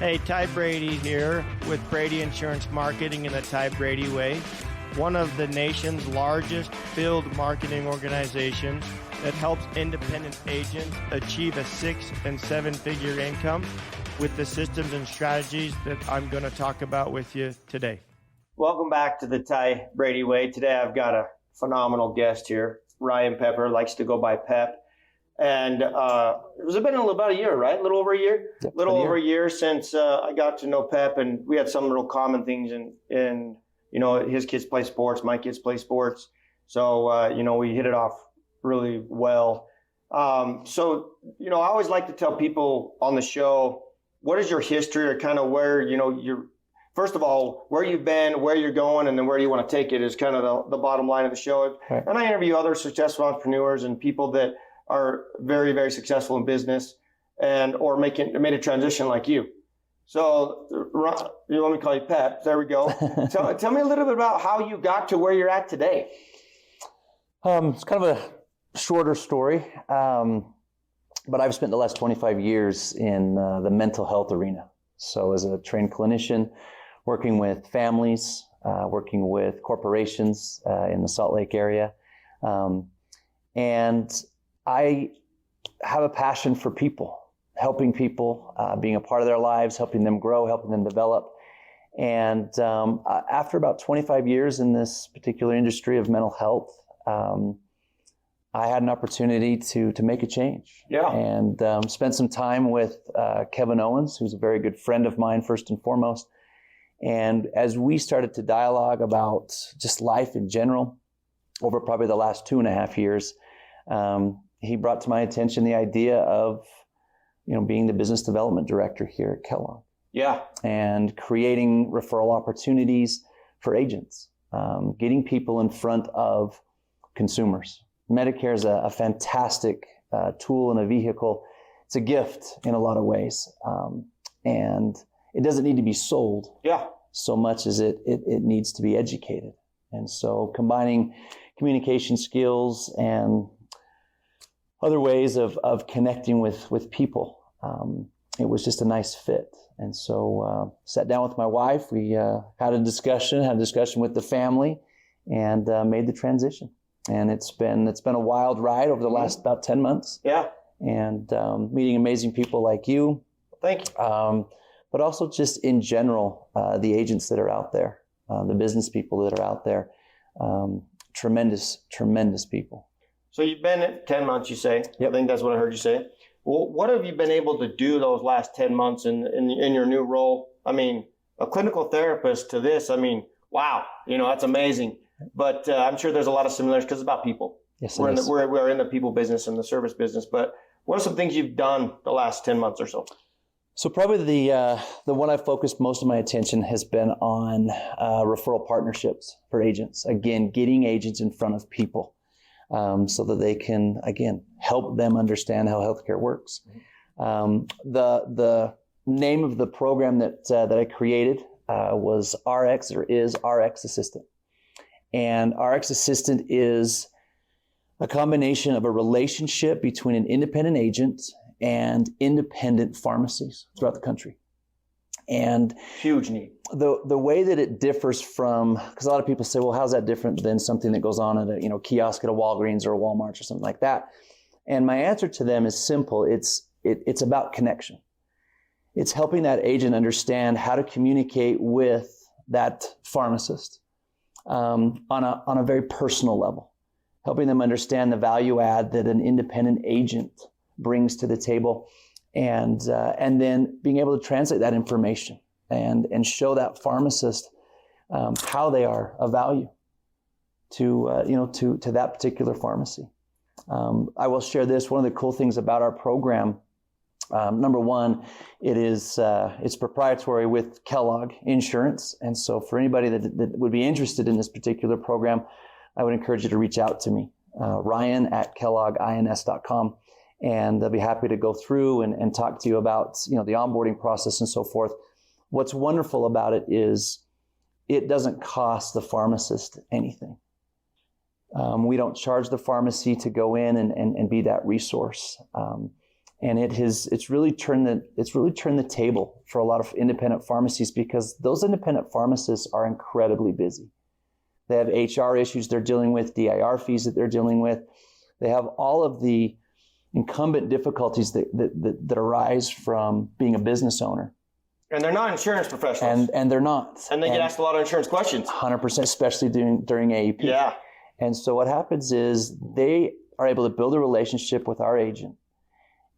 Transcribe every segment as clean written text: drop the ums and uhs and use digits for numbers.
Hey, Ty Brady here with Brady Insurance Marketing in the Ty Brady Way, one of the nation's largest field marketing organizations that helps independent agents achieve a 6- and 7-figure income with the systems and strategies that I'm going to talk about with you today. Welcome back to the Ty Brady Way. Today I've got a phenomenal guest here. Ryan Pepper, likes to go by Pep. And it's been about a year, right? A little over a year? Yep, over a year since I got to know Pep, and we had some real common things in his kids play sports, my kids play sports. So, we hit it off really well. So, I always like to tell people on the show, what is your history or kind of where, you're, first of all, where you've been, where you're going, and then where you want to take it is kind of the bottom line of the show. Right. And I interview other successful entrepreneurs and people that are very, very successful in business and or made a transition like you. So you want me to call you Pep? There we go. Tell me a little bit about how you got to where you're at today. It's kind of a shorter story, but I've spent the last 25 years in the mental health arena. So as a trained clinician, working with families, working with corporations in the Salt Lake area, and I have a passion for people, helping people, being a part of their lives, helping them grow, helping them develop. And after about 25 years in this particular industry of mental health, I had an opportunity to make a change. Yeah. And spent some time with Kevin Owens, who's a very good friend of mine, first and foremost. And as we started to dialogue about just life in general, over probably the last 2.5 years, he brought to my attention the idea of, being the business development director here at Kellogg. Yeah. And creating referral opportunities for agents, getting people in front of consumers. Medicare is a fantastic tool and a vehicle. It's a gift in a lot of ways. And it doesn't need to be sold so much as it needs to be educated. And so combining communication skills and other ways of connecting with people. It was just a nice fit. And so sat down with my wife. We had a discussion with the family, and made the transition. And it's been a wild ride over the last about 10 months. Yeah. And meeting amazing people like you. Thank you. But also just in general, the agents that are out there, the business people that are out there, tremendous people. So you've been at 10 months, you say. Yep. I think that's what I heard you say. Well, what have you been able to do those last 10 months in your new role? I mean, a clinical therapist to this, wow, that's amazing. But I'm sure there's a lot of similarities because it's about people. Yes, we're in the people business and the service business. But what are some things you've done the last 10 months or so? So probably the one I've focused most of my attention has been on referral partnerships for agents. Again, getting agents in front of people. So that they can, again, help them understand how healthcare works. The name of the program that I created was is RX Assistant. And RX Assistant is a combination of a relationship between an independent agent and independent pharmacies throughout the country. And huge need. The way that it differs from, because a lot of people say, well, how's that different than something that goes on at a kiosk at a Walgreens or a Walmart or something like that? And my answer to them is simple. It's about connection. It's helping that agent understand how to communicate with that pharmacist on a very personal level, helping them understand the value add that an independent agent brings to the table. And then being able to translate that information and show that pharmacist how they are of value to that particular pharmacy. I will share this. One of the cool things about our program, number one, it's proprietary with Kellogg Insurance, and so for anybody that would be interested in this particular program, I would encourage you to reach out to me, Ryan at kelloggins.com. And they'll be happy to go through and talk to you about, the onboarding process and so forth. What's wonderful about it is it doesn't cost the pharmacist anything. We don't charge the pharmacy to go in and be that resource. And it's really turned the table for a lot of independent pharmacies, because those independent pharmacists are incredibly busy. They have HR issues they're dealing with, DIR fees that they're dealing with. They have all of the incumbent difficulties that arise from being a business owner. And they're not insurance professionals. And they're not. And they get asked a lot of insurance questions. 100%, especially during AEP. Yeah. And so what happens is they are able to build a relationship with our agent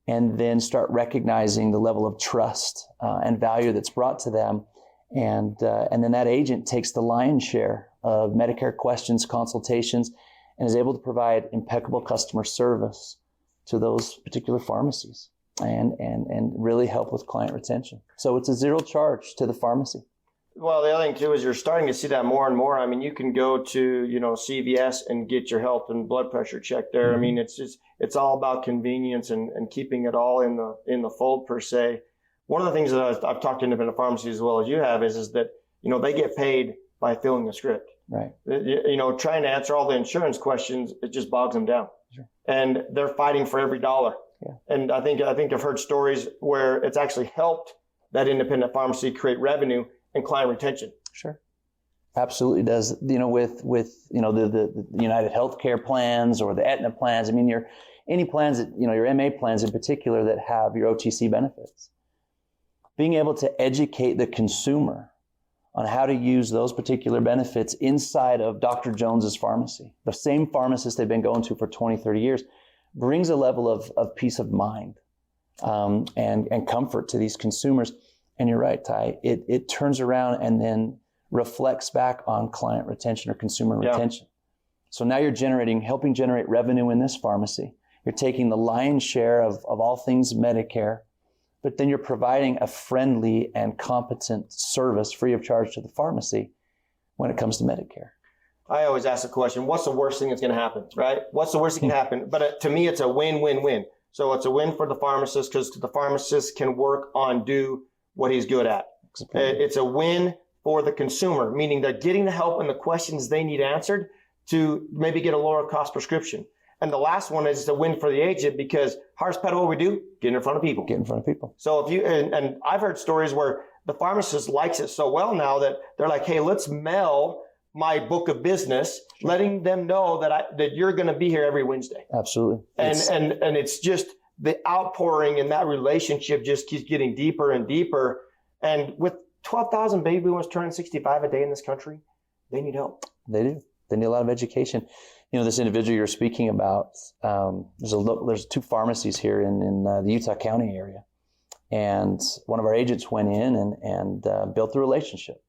and then start recognizing the level of trust and value that's brought to them. And then that agent takes the lion's share of Medicare questions, consultations, and is able to provide impeccable customer service to those particular pharmacies and really help with client retention. So it's a zero charge to the pharmacy. Well, the other thing too is you're starting to see that more and more. I mean, you can go to, CVS and get your health and blood pressure checked there. Mm-hmm. I mean, it's all about convenience and keeping it all in the fold per se. One of the things that I've talked to independent pharmacies as well as you have is that, they get paid by filling the script. Right. Trying to answer all the insurance questions, it just bogs them down. Sure. And they're fighting for every dollar. Yeah. And I think I've heard stories where it's actually helped that independent pharmacy create revenue and client retention. Sure. Absolutely does. With the United Healthcare plans or the Aetna plans, I mean, any plans that, your MA plans in particular that have your OTC benefits. Being able to educate the consumer on how to use those particular benefits inside of Dr. Jones's pharmacy, the same pharmacist they've been going to for 20, 30 years, brings a level of peace of mind and comfort to these consumers. And you're right, Ty, it turns around and then reflects back on client retention or consumer retention. So now you're helping generate revenue in this pharmacy. You're taking the lion's share of all things Medicare, but then you're providing a friendly and competent service free of charge to the pharmacy when it comes to Medicare. I always ask the question, what's the worst thing that's going to happen, right? What's the worst thing that can happen? But to me, it's a win-win-win. So it's a win for the pharmacist because the pharmacist can do what he's good at. Exactly. It's a win for the consumer, meaning they're getting the help and the questions they need answered to maybe get a lower cost prescription. And the last one is a win for the agent because hardest part of what we do, get in front of people. Get in front of people. So and I've heard stories where the pharmacist likes it so well now that they're like, hey, let's mail my book of business, letting them know that you're going to be here every Wednesday. Absolutely. And it's just the outpouring in that relationship just keeps getting deeper and deeper. And with 12,000 baby boomers turning 65 a day in this country, they need help. They do. They need a lot of education. This individual you're speaking about, there's 2 pharmacies here in the Utah County area. And one of our agents went in and built a relationship,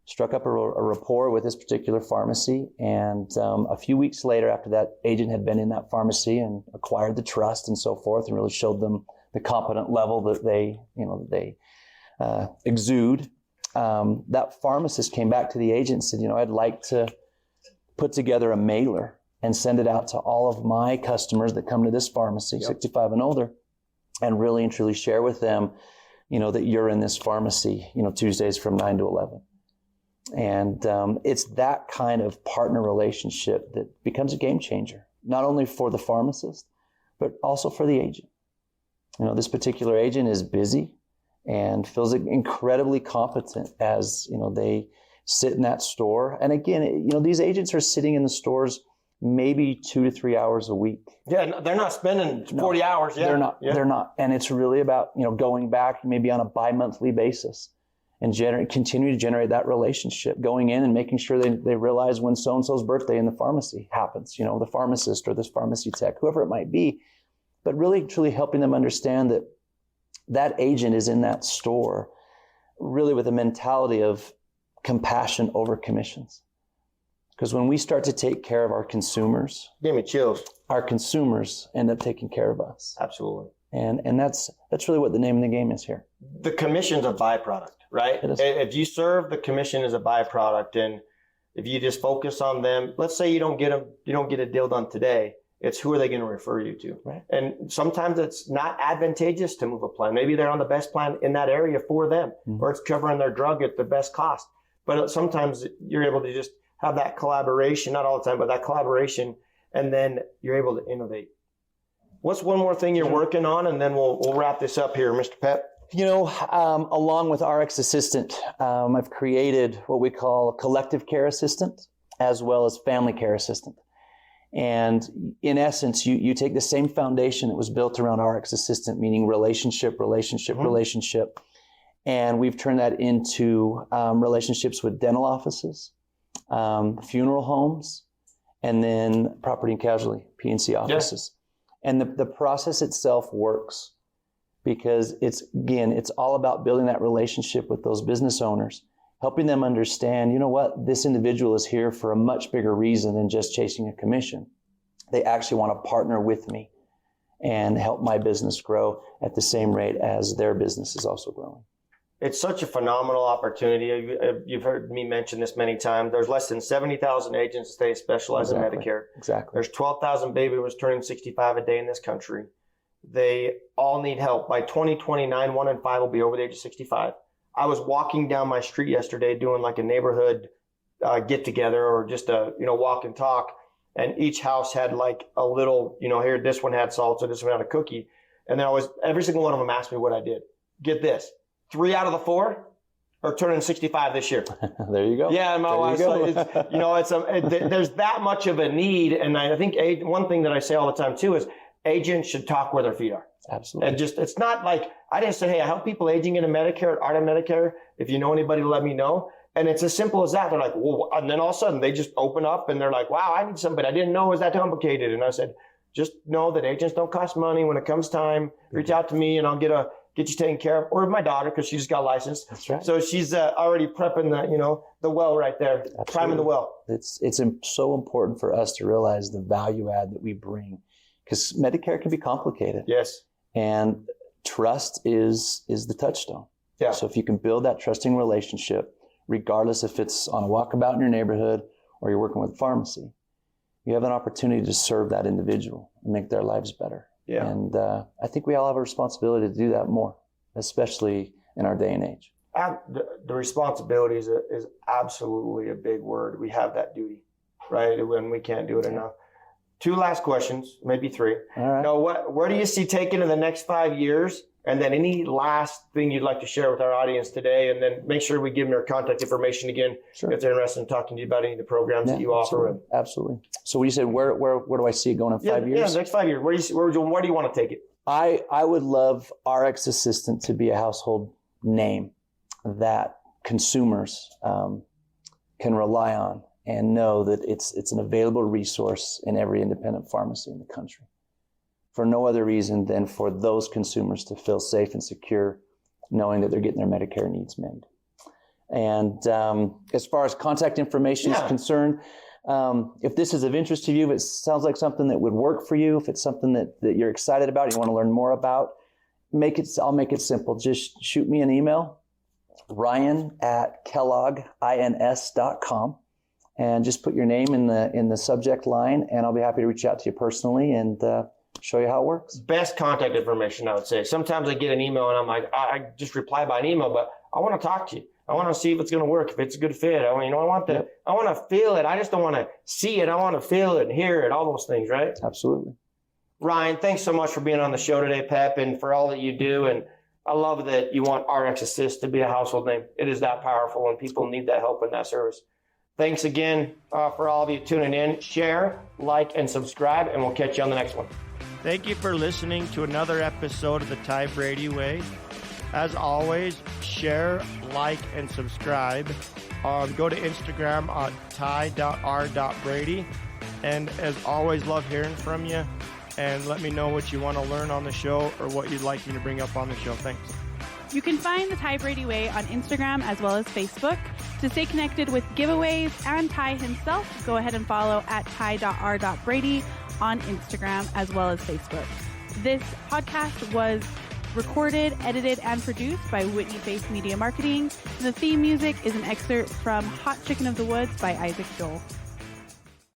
struck up a rapport with this particular pharmacy. And a few weeks later, after that agent had been in that pharmacy and acquired the trust and so forth and really showed them the competent level that they exude, that pharmacist came back to the agent and said, I'd like to put together a mailer and send it out to all of my customers that come to this pharmacy, 65 and older, and really and truly share with them, that you're in this pharmacy, Tuesdays from 9 to 11. And it's that kind of partner relationship that becomes a game changer, not only for the pharmacist, but also for the agent. This particular agent is busy and feels incredibly competent as, they sit in that store. And again, these agents are sitting in the stores maybe 2 to 3 hours a week. Yeah, they're not spending 40 hours. Yeah, they're not. Yeah. They're not. And it's really about, going back maybe on a bi-monthly basis and continue to generate that relationship, going in and making sure they realize when so-and-so's birthday in the pharmacy happens, the pharmacist or this pharmacy tech, whoever it might be, but really truly helping them understand that agent is in that store really with a mentality of compassion over commissions. Because when we start to take care of our consumers, give me chills. Our consumers end up taking care of us. Absolutely. And that's really what the name of the game is here. The commission's a byproduct, right? If you serve, the commission is a byproduct. And if you just focus on them, let's say you don't get a deal done today, it's who are they going to refer you to? Right. And sometimes it's not advantageous to move a plan. Maybe they're on the best plan in that area for them, or it's covering their drug at the best cost. But sometimes you're able to just have that collaboration, not all the time, but that collaboration, and then you're able to innovate. What's one more thing you're working on, and then we'll wrap this up here, Mr. Pep? Along with RX Assistant, I've created what we call a collective care assistant as well as family care assistant. And in essence, you take the same foundation that was built around RX Assistant, meaning relationship, and we've turned that into relationships with dental offices, funeral homes, and then property and casualty, P&C offices. Yeah. And the process itself works because it's all about building that relationship with those business owners, helping them understand, you know what, this individual is here for a much bigger reason than just chasing a commission. They actually want to partner with me and help my business grow at the same rate as their business is also growing. It's such a phenomenal opportunity. You've heard me mention this many times. There's less than 70,000 agents today specialize in Medicare. Exactly. There's 12,000 baby boomers turning 65 a day in this country. They all need help. By 2029, 1 in 5 will be over the age of 65. I was walking down my street yesterday doing like a neighborhood get together or just a walk and talk, and each house had like a little, here this one had salsa, this one had a cookie, and then every single one of them asked me what I did. Get this. 3 out of the 4 are turning 65 this year. There you go. Yeah, my wife. There's that much of a need, and I think one thing that I say all the time too is agents should talk where their feet are. Absolutely. And it's not like I didn't say, hey, I help people aging into Medicare, aren't in Medicare. If you know anybody, let me know. And it's as simple as that. They're like, well, and then all of a sudden they just open up and they're like, wow, I need somebody. I didn't know it was that complicated. And I said, just know that agents don't cost money. When it comes time, reach out to me and I'll get you taken care of, or my daughter, because she just got licensed. That's right. So she's already prepping the well right there. Absolutely. Priming the well. It's so important for us to realize the value add that we bring, because Medicare can be complicated. Yes. And trust is the touchstone. Yeah. So if you can build that trusting relationship, regardless if it's on a walkabout in your neighborhood or you're working with a pharmacy, you have an opportunity to serve that individual and make their lives better. Yeah. And I think we all have a responsibility to do that more, especially in our day and age. The responsibility is absolutely a big word. We have that duty, right? And we can't do it enough. 2 last questions, maybe 3. All right. Now, where do you see taking in the next 5 years? And then any last thing you'd like to share with our audience today, and then make sure we give them your contact information again. Sure. If they're interested in talking to you about any of the programs that you offer. Absolutely. So when you said where do I see it going in 5 years? Yeah, next 5 years. Where do you want to take it? I would love RX Assistant to be a household name that consumers can rely on and know that it's an available resource in every independent pharmacy in the country, for no other reason than for those consumers to feel safe and secure knowing that they're getting their Medicare needs met. And as far as contact information is concerned, if this is of interest to you, if it sounds like something that would work for you, if it's something that you're excited about, you want to learn more about, I'll make it simple. Just shoot me an email, ryan@kelloggins.com, and just put your name in the subject line, and I'll be happy to reach out to you personally and show you how it works. Best contact information, I would say. Sometimes I get an email and I'm like, I just reply by an email, but I want to talk to you. I want to see if it's going to work, if it's a good fit. I want to feel it. I just don't want to see it. I want to feel it and hear it, all those things, right? Absolutely. Ryan, thanks so much for being on the show today, Pep, and for all that you do. And I love that you want RX Assist to be a household name. It is that powerful, and people need that help and that service. Thanks again for all of you tuning in. Share, like, and subscribe, and we'll catch you on the next one. Thank you for listening to another episode of the Ty Brady Way. As always, share, like, and subscribe. Go to Instagram at ty.r.brady. And as always, love hearing from you. And let me know what you want to learn on the show or what you'd like me to bring up on the show. Thanks. You can find the Ty Brady Way on Instagram as well as Facebook. To stay connected with giveaways and Ty himself, go ahead and follow at ty.r.brady on Instagram as well as Facebook. This podcast was recorded, edited, and produced by Whitney Face Media Marketing. The theme music is an excerpt from Hot Chicken of the Woods by Isaac Joel.